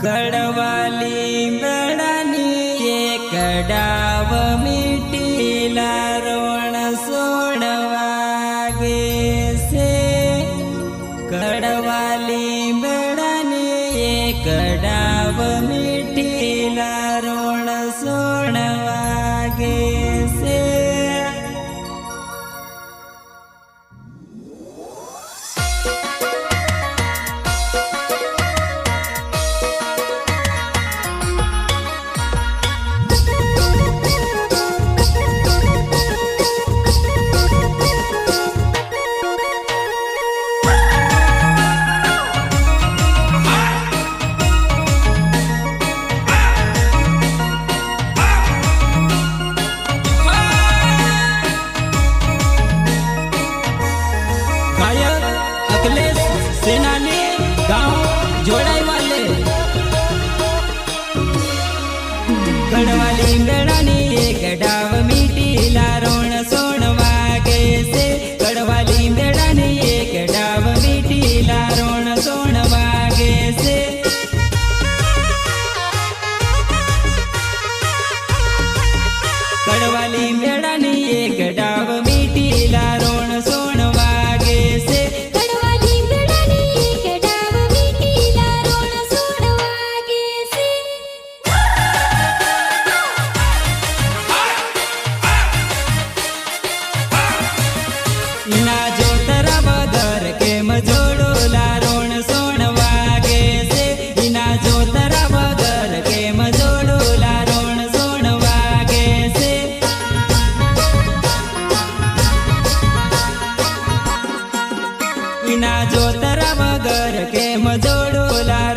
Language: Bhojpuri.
कड़वाली बेड़ानी एक डाव मीठीला रोण सोड़वागे से। कड़वाली बेड़ानी एक डाव मीठीला रोण सोड़वागे से। सेनानी गाँव जोड़ाई वाले कड़वाली बेड़ानी एक डाव मीठीला रोण सोड़वागे से। कड़वाली बेड़ानी एक डाव मीठीला रोण सोड़वागे से। कड़वाली बेड़ानी एक डाव मीठीला रोण सोड़वागे से। इना जो तरा बगर के मजोड़ो लारोण सोणवागे से। इना जो तरा बगर के मजोड़ो लारोण सोणवागे से। इना जो तरा बगर के मजोड़ो लारोण